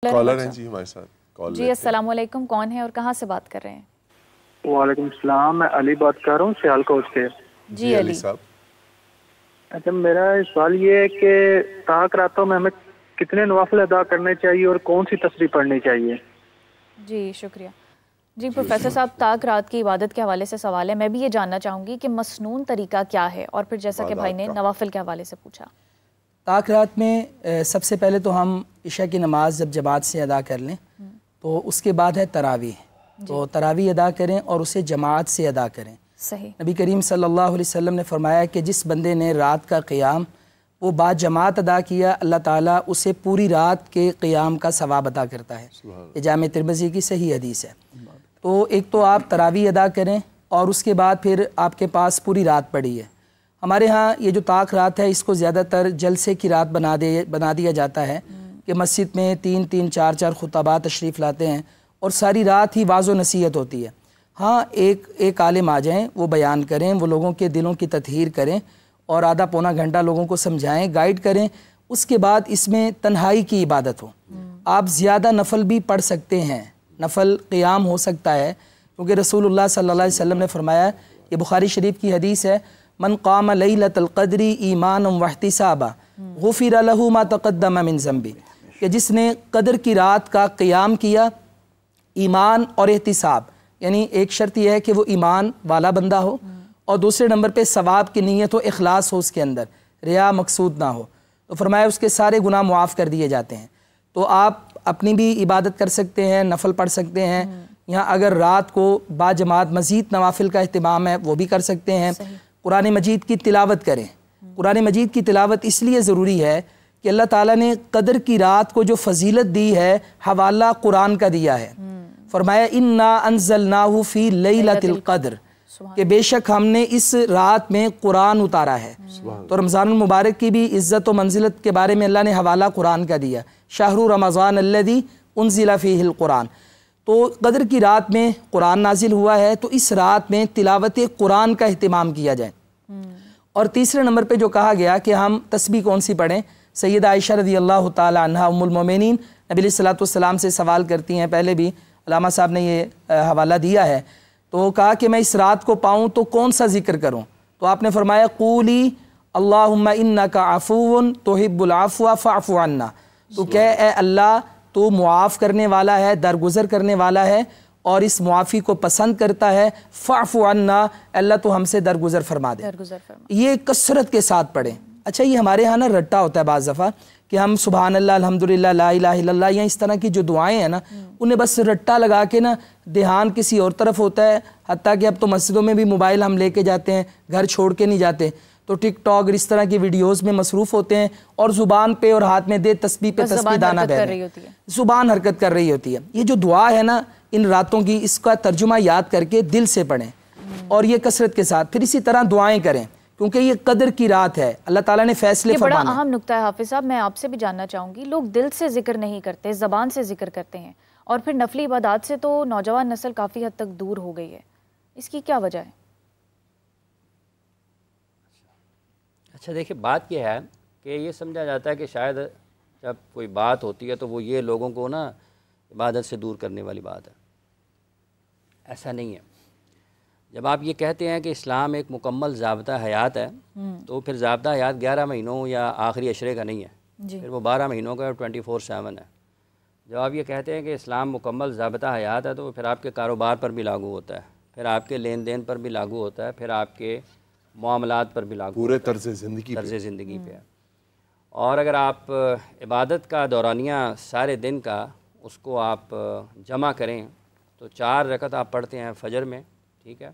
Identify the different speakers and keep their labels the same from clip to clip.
Speaker 1: Collar ہیں جی ہمارے ساتھ کال
Speaker 2: جی السلام علیکم، کون ہے اور کہاں سے بات کر رہے ہیں؟
Speaker 3: وعلیکم السلام، میں علی بات کر رہا ہوں سیالکوٹ سے۔
Speaker 1: جی علی صاحب،
Speaker 3: اچھا میرا سوال یہ ہے کہ طاق راتوں میں ہمیں کتنے نوافل ادا کرنے چاہیے اور کون سی تسبیح پڑھنی چاہیے؟
Speaker 2: جی شکریہ۔ جی پروفیسر صاحب، طاق رات کی عبادت کے حوالے سے سوال ہے، میں بھی یہ جاننا چاہوں گی کہ مسنون طریقہ کیا ہے، اور پھر جیسا کہ بھائی نے نوافل کے حوالے سے پوچھا۔
Speaker 4: طاق رات میں سب سے پہلے تو ہم عشاء کی نماز جب جماعت سے ادا کر لیں تو اس کے بعد ہے تراویح، تو تراویح ادا کریں اور اسے جماعت سے ادا کریں۔
Speaker 2: صحیح۔
Speaker 4: نبی کریم صلی اللہ علیہ وسلم نے فرمایا کہ جس بندے نے رات کا قیام وہ با جماعت ادا کیا، اللہ تعالیٰ اسے پوری رات کے قیام کا ثواب عطا کرتا ہے۔ یہ جامع ترمذی کی صحیح حدیث ہے۔ تو ایک تو آپ تراویح ادا کریں اور اس کے بعد پھر آپ کے پاس پوری رات پڑی ہے۔ ہمارے ہاں یہ جو طاق رات ہے اس کو زیادہ تر جلسے کی رات بنا دیا جاتا ہے کہ مسجد میں 3 4 خطباء تشریف لاتے ہیں اور ساری رات ہی واعظ و نصیحت ہوتی ہے۔ ہاں ایک عالم آ جائیں، وہ بیان کریں، وہ لوگوں کے دلوں کی تطہیر کریں اور آدھا پونا گھنٹہ لوگوں کو سمجھائیں، گائیڈ کریں، اس کے بعد اس میں تنہائی کی عبادت ہو۔ آپ زیادہ نفل بھی پڑھ سکتے ہیں، نفل قیام ہو سکتا ہے، کیونکہ رسول اللہ صلی اللہ علیہ وسلم نے فرمایا، یہ بخاری شریف کی حدیث ہے، من قام لیلۃ القدر ایمانا واحتسابا غفر له ما تقدم من ذنبہ، کہ جس نے قدر کی رات کا قیام کیا ایمان اور احتساب، یعنی ایک شرط یہ ہے کہ وہ ایمان والا بندہ ہو اور دوسرے نمبر پہ ثواب کی نیت ہو، اخلاص ہو اس کے اندر، ریا مقصود نہ ہو، تو فرمایا اس کے سارے گناہ معاف کر دیے جاتے ہیں۔ تو آپ اپنی بھی عبادت کر سکتے ہیں، نفل پڑھ سکتے ہیں، یہاں اگر رات کو با جماعت مزید نوافل کا اہتمام ہے وہ بھی کر سکتے ہیں۔ قرآن مجید کی تلاوت کریں۔ قرآن مجید کی تلاوت اس لیے ضروری ہے کہ اللہ تعالیٰ نے قدر کی رات کو جو فضیلت دی ہے حوالہ قرآن کا دیا ہے۔ فرمایا انا انزلناہ فی لیلۃ القدر، کہ بے شک ہم نے اس رات میں قرآن اتارا ہے۔ تو رمضان المبارک کی بھی عزت و منزلت کے بارے میں اللہ نے حوالہ قرآن کا دیا، شہر رمضان الذی انزل فیہ القرآن۔ تو قدر کی رات میں قرآن نازل ہوا ہے، تو اس رات میں تلاوت قرآن کا اہتمام کیا جائے۔ اور تیسرے نمبر پہ جو کہا گیا کہ ہم تسبیح کون سی پڑھیں، سیدہ عائشہ رضی اللہ تعالی عنہا ام المومنین نبی علیہ الصلوۃ والسلام سے سوال کرتی ہیں، پہلے بھی علامہ صاحب نے یہ حوالہ دیا ہے، تو کہا کہ میں اس رات کو پاؤں تو کون سا ذکر کروں، تو آپ نے فرمایا قولی اللہم انک عفو تحب العفو فاعف عنا، تو کہ اے اللہ تو معاف کرنے والا ہے، درگزر کرنے والا ہے اور اس معافی کو پسند کرتا ہے، فاعف عنا، اللہ تو ہم سے درگزر فرما دے۔ یہ کثرت کے ساتھ پڑھیں۔ اچھا یہ ہمارے ہاں نا رٹا ہوتا ہے بعض دفعہ کہ ہم سبحان اللہ الحمدللہ لا الہ الا اللہ یا اس طرح کی جو دعائیں ہیں نا انہیں بس رٹا لگا کے نا دھیان کسی اور طرف ہوتا ہے، حتیٰ کہ اب تو مسجدوں میں بھی موبائل ہم لے کے جاتے ہیں، گھر چھوڑ کے نہیں جاتے، تو ٹک ٹاک اور اس طرح کی ویڈیوز میں مصروف ہوتے ہیں اور زبان پہ اور ہاتھ میں دے تسبیح پہ تسبیح دانہ بہ رہے ہیں، زبان حرکت کر رہی ہوتی ہے۔ یہ جو دعا ہے نا ان راتوں کی، اس کا ترجمہ یاد کر کے دل سے پڑھیں اور یہ کثرت کے ساتھ، پھر اسی طرح دعائیں کریں، کیونکہ یہ قدر کی رات ہے، اللہ تعالیٰ نے فیصلے فرمانے۔
Speaker 2: یہ بڑا اہم نکتہ ہے حافظ صاحب، میں آپ سے بھی جاننا چاہوں گی، لوگ دل سے ذکر نہیں کرتے، زبان سے ذکر کرتے ہیں، اور پھر نفلی عبادات سے تو نوجوان نسل کافی حد تک دور ہو گئی ہے، اس کی کیا وجہ ہے؟
Speaker 5: اچھا دیکھیں، بات یہ ہے کہ یہ سمجھا جاتا ہے کہ شاید جب کوئی بات ہوتی ہے تو وہ یہ لوگوں کو نا عبادت سے دور کرنے والی بات ہے۔ ایسا نہیں ہے۔ جب آپ یہ کہتے ہیں کہ اسلام ایک مکمل ضابطہ حیات ہے تو پھر ضابطہ حیات 11 مہینوں یا آخری عشرے کا نہیں ہے، پھر وہ 12 مہینوں کا 24/7 ہے۔ جب آپ یہ کہتے ہیں کہ اسلام مکمل ضابطہ حیات ہے تو پھر آپ کے کاروبار پر بھی لاگو ہوتا ہے، پھر آپ کے لین دین پر بھی لاگو ہوتا ہے، پھر آپ کے معاملات پر بھی لاگو ہوتا ہے،
Speaker 1: پورے طرز
Speaker 5: زندگی پہ ہے۔ اور اگر آپ عبادت کا دورانیہ سارے دن کا اس کو آپ جمع کریں تو 4 رکعت آپ پڑھتے ہیں فجر میں، ٹھیک ہے،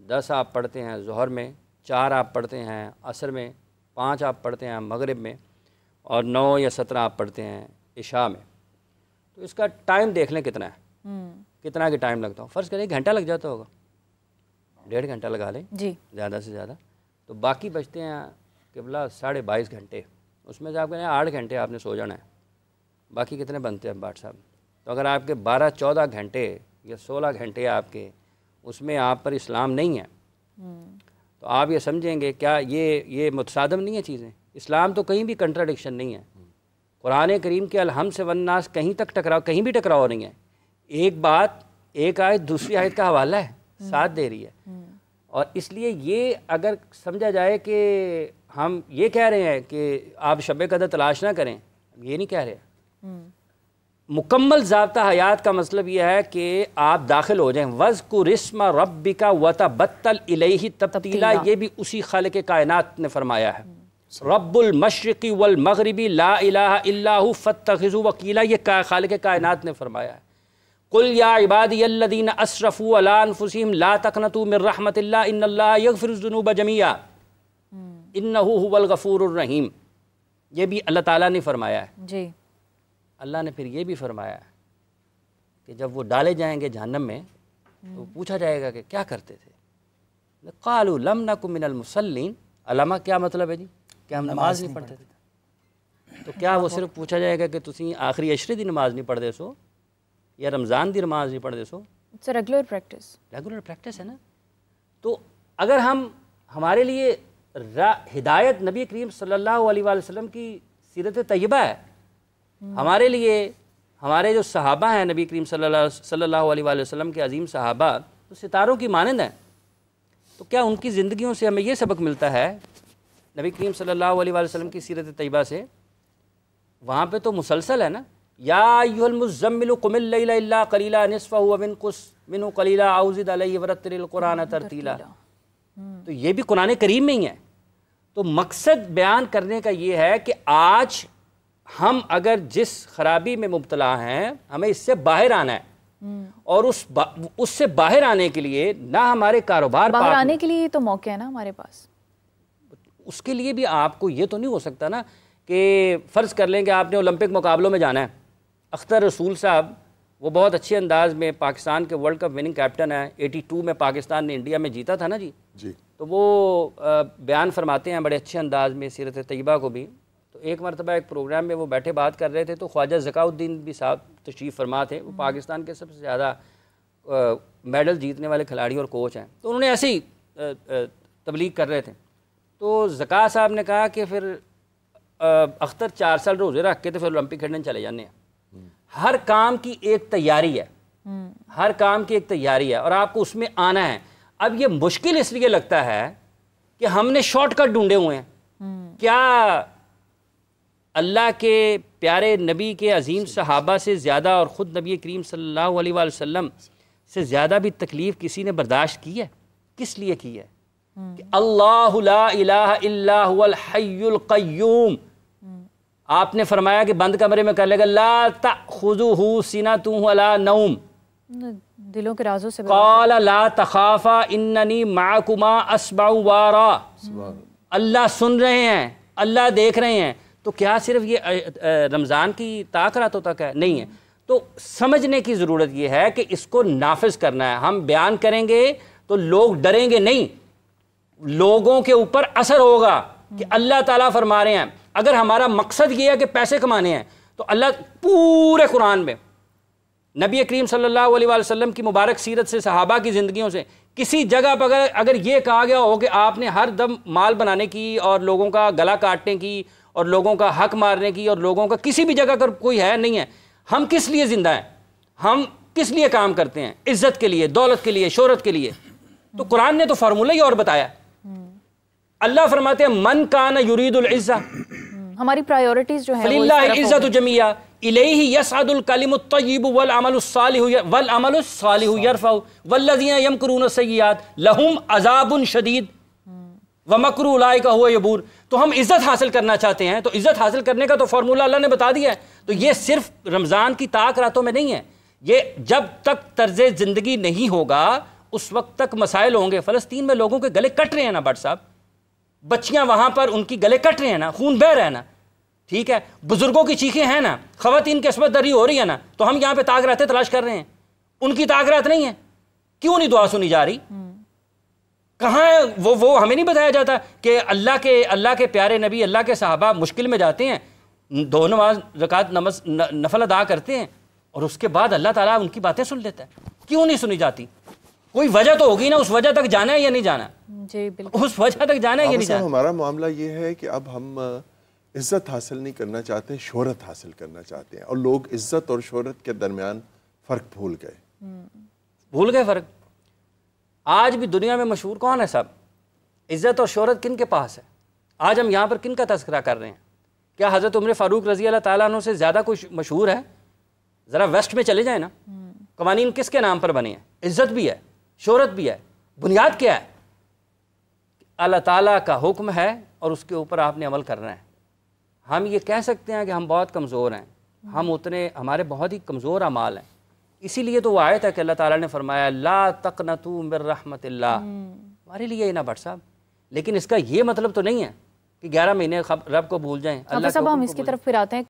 Speaker 5: 10 آپ پڑھتے ہیں ظہر میں، 4 آپ پڑھتے ہیں عصر میں، 5 آپ پڑھتے ہیں مغرب میں، اور 9 یا 17 آپ پڑھتے ہیں عشاء میں، تو اس کا ٹائم دیکھ لیں کتنا ہے، کتنا کہ ٹائم لگتا ہو، فرض کریں 1 گھنٹہ لگ جاتا ہوگا، 1.5 گھنٹہ لگا لیں زیادہ سے زیادہ، تو باقی بچتے ہیں قبلہ 22.5 گھنٹے، اس میں سے آپ کہیں 8 گھنٹے آپ نے سو جانا ہے، باقی کتنے بنتے ہیں بھٹ صاحب؟ تو اگر آپ کے 12-14 گھنٹے یا 16 گھنٹے آپ کے اس میں آپ پر اسلام نہیں ہے تو آپ یہ سمجھیں گے کیا یہ متصادم نہیں ہے چیزیں؟ اسلام تو کہیں بھی کنٹراڈکشن نہیں ہے، قرآن کریم کے الحم سے والناس کہیں تک ٹکراؤ، کہیں بھی ٹکراؤ نہیں ہے. ایک بات، ایک آیت دوسری آیت کا حوالہ ہے، ساتھ دے رہی ہے. اور اس لیے یہ اگر سمجھا جائے کہ ہم یہ کہہ رہے ہیں کہ آپ شب قدر تلاش نہ کریں، یہ نہیں کہہ رہے. مکمل ضابطہ حیات کا مطلب یہ ہے کہ آپ داخل ہو جائیں. وَاذْكُرِ اسْمَ رَبِّكَ وَتَبَتَّلْ إِلَيْهِ تَبْتِيلًا، یہ بھی اسی خالق کائنات نے فرمایا ہے. رب المشرق والمغرب لا الہ الا هو فاتخذوا وکیلا، یہ خالق کائنات نے فرمایا ہے. قل یا عبادی الذین اسرفوا علی انفسہم لا تقنطوا من رحمت اللہ ان اللہ یغفر الذنوب جميعا انہ هو الغفور الرحیم. یہ بھی اللہ تعالیٰ نے فرمایا ہے.
Speaker 2: جی
Speaker 5: اللہ نے پھر یہ بھی فرمایا ہے کہ جب وہ ڈالے جائیں گے جہنم میں تو پوچھا جائے گا کہ کیا کرتے تھے. قالوا لم نکن من المصلین. علامہ کیا مطلب ہے جی؟ کہ ہم نماز نہیں پڑھتے تھے. تو کیا وہ صرف پوچھا جائے گا کہ تسی آخری عشرے دی نماز نہیں پڑھتے سو یا رمضان دی نماز نہیں پڑھتے سو؟
Speaker 2: It's a regular practice.
Speaker 5: Regular practice ہے نا. تو اگر ہمارے لیے ہدایت نبی کریم صلی اللہ علیہ وآلہ وسلم کی سیرت طیبہ ہے، ہمارے لیے ہمارے جو صحابہ ہیں نبی کریم صلی اللہ علیہ وآلہ وسلم کے عظیم صحابہ تو ستاروں کی مانند ہیں. تو کیا ان کی زندگیوں سے ہمیں یہ سبق ملتا ہے نبی کریم صلی اللہ علیہ وآلہ وسلم کی سیرت طیبہ سے؟ وہاں پہ تو مسلسل ہے نا. یا ایھا المزمل قم اللیل الا قلیلا نصفہ وانقص منہ قلیلا او زد علیہ ورتل القرآن ترتیلا. تو یہ بھی قرآن کریم میں ہی ہے. تو مقصد بیان کرنے کا یہ ہے کہ آج ہم اگر جس خرابی میں مبتلا ہیں ہمیں اس سے باہر آنا ہے. اور اس سے باہر آنے کے لیے نہ ہمارے کاروبار
Speaker 2: باہر آنے کے لیے تو موقع ہے نا ہمارے پاس.
Speaker 5: اس کے لیے بھی آپ کو یہ تو نہیں ہو سکتا نا کہ فرض کر لیں کہ آپ نے اولمپک مقابلوں میں جانا ہے. اختر رسول صاحب وہ بہت اچھے انداز میں پاکستان کے ورلڈ کپ وننگ کیپٹن ہیں. 82 میں پاکستان نے انڈیا میں جیتا تھا نا جی. تو وہ بیان فرماتے ہیں بڑے اچھے انداز میں سیرت طیبہ کو بھی. تو ایک مرتبہ ایک پروگرام میں وہ بیٹھے بات کر رہے تھے تو خواجہ ذکاء الدین بھی صاحب تشریف فرما تھے. وہ پاکستان کے سب سے زیادہ میڈل جیتنے والے کھلاڑی اور کوچ ہیں. تو انہوں نے ایسے ہی تبلیغ کر رہے تھے. تو ذکاء صاحب نے کہا کہ پھر اختر 4 سال روزے رکھ کے تو پھر اولمپک کھیلنے چلے جانے ہیں. ہر کام کی ایک تیاری ہے، ہر کام کی ایک تیاری ہے اور آپ کو اس میں آنا ہے. اب یہ مشکل اس لیے لگتا ہے کہ ہم نے شارٹ کٹ ڈھونڈے ہوئے ہیں. کیا اللہ کے پیارے نبی کے عظیم صحابہ سے زیادہ اور خود نبی کریم صلی اللہ علیہ وآلہ وسلم سے زیادہ بھی تکلیف کسی نے برداشت کی ہے؟ کس لیے کی ہے؟ کہ اللہ لا الہ الا هو الحی القیوم. آپ نے فرمایا کہ بند کمرے میں کر لے گا لا تأخذہ سنۃ ولا نوم،
Speaker 2: دلوں کے رازوں سے
Speaker 5: قال لا تخافا اننی معکما اسمع وارا. اللہ سن رہے ہیں، اللہ دیکھ رہے ہیں. تو کیا صرف یہ رمضان کی طاق راتوں تک ہے؟ نہیں ہے. تو سمجھنے کی ضرورت یہ ہے کہ اس کو نافذ کرنا ہے. ہم بیان کریں گے تو لوگ ڈریں گے نہیں، لوگوں کے اوپر اثر ہوگا کہ اللہ تعالیٰ فرما رہے ہیں. اگر ہمارا مقصد یہ ہے کہ پیسے کمانے ہیں تو اللہ پورے قرآن میں نبی کریم صلی اللہ علیہ وآلہ وسلم کی مبارک سیرت سے، صحابہ کی زندگیوں سے کسی جگہ پر اگر یہ کہا گیا ہو کہ آپ نے ہر دم مال بنانے کی اور لوگوں کا گلا کاٹنے کی اور لوگوں کا حق مارنے کی اور لوگوں کا کسی بھی جگہ پر کوئی ہے نہیں ہے. ہم کس لیے زندہ ہیں؟ ہم کس لیے کام کرتے ہیں؟ عزت کے لیے، دولت کے لیے، شہرت کے لیے. تو قرآن نے تو فارمولہ ہی اور بتایا. اللہ فرماتے ہیں من کان یرید العزہ،
Speaker 2: ہماری پرائیورٹیز جو ہیں
Speaker 5: فللہ العزۃ جمیعا الیہ یصعد الکلم الطیب والعمل الصالح یرفع والذین یمکرون السیئات لہم عذاب شدید ومکر اولئک هو یبور. تو ہم عزت حاصل کرنا چاہتے ہیں تو عزت حاصل کرنے کا تو فارمولہ اللہ نے بتا دیا ہے. تو یہ صرف رمضان کی طاق راتوں میں نہیں ہے. یہ جب تک طرز زندگی نہیں ہوگا اس وقت تک مسائل ہوں گے. فلسطین میں لوگوں کے گلے کٹ رہے ہیں نا بٹ صاحب، بچیاں وہاں پر ان کی گلے کٹ رہے ہیں نا، خون بہہ رہا ہے نا، ٹھیک ہے، بزرگوں کی چیخیں ہیں نا، خواتین کی عصمت دری ہو رہی ہے نا. تو ہم یہاں پہ طاق راتیں تلاش کر رہے ہیں، ان کی طاق رات نہیں ہے. کیوں نہیں دعا سنی جا رہی؟ کہاں ہے وہ ہمیں نہیں بتایا جاتا کہ اللہ کے پیارے نبی، اللہ کے صحابہ مشکل میں جاتے ہیں، 2 نماز رکعت نفل ادا کرتے ہیں اور اس کے بعد اللہ تعالیٰ ان کی باتیں سن لیتا ہے. کیوں نہیں سنی جاتی؟ کوئی وجہ تو ہوگی نا. اس وجہ تک جانا ہے یا نہیں جانا؟
Speaker 2: جی بالکل،
Speaker 5: اس وجہ تک جانا ہے یا نہیں جانا؟
Speaker 1: ہمارا معاملہ یہ ہے کہ اب ہم عزت حاصل نہیں کرنا چاہتے، شہرت حاصل کرنا چاہتے ہیں، اور لوگ عزت اور شہرت کے درمیان فرق بھول گئے
Speaker 5: فرق۔ آج بھی دنیا میں مشہور کون ہے صاحب؟ عزت اور شہرت کن کے پاس ہے؟ آج ہم یہاں پر کن کا تذکرہ کر رہے ہیں؟ کیا حضرت عمر فاروق رضی اللہ تعالیٰ عنہ سے زیادہ کوئی مشہور ہے؟ ذرا ویسٹ میں چلے جائیں نا، قوانین کس کے نام پر بنے ہیں؟ عزت بھی ہے، شہرت بھی ہے، بنیاد کیا ہے؟ اللہ تعالیٰ کا حکم ہے اور اس کے اوپر آپ نے عمل کرنا ہے۔ ہم یہ کہہ سکتے ہیں کہ ہم بہت کمزور ہیں، ہمارے بہت ہی کمزور اعمال ہیں، اسی لیے تو وہ آیت ہے کہ اللہ تعالیٰ نے فرمایا لا تقنطوا من رحمت اللہ، ہمارے لیے یہ نہ بٹ صاحب۔ لیکن اس کا یہ مطلب تو نہیں ہے کہ 11 مہینے رب کو بھول جائیں، اللہ
Speaker 2: صاحب ہم اس کی طرف پھر آتے ہیں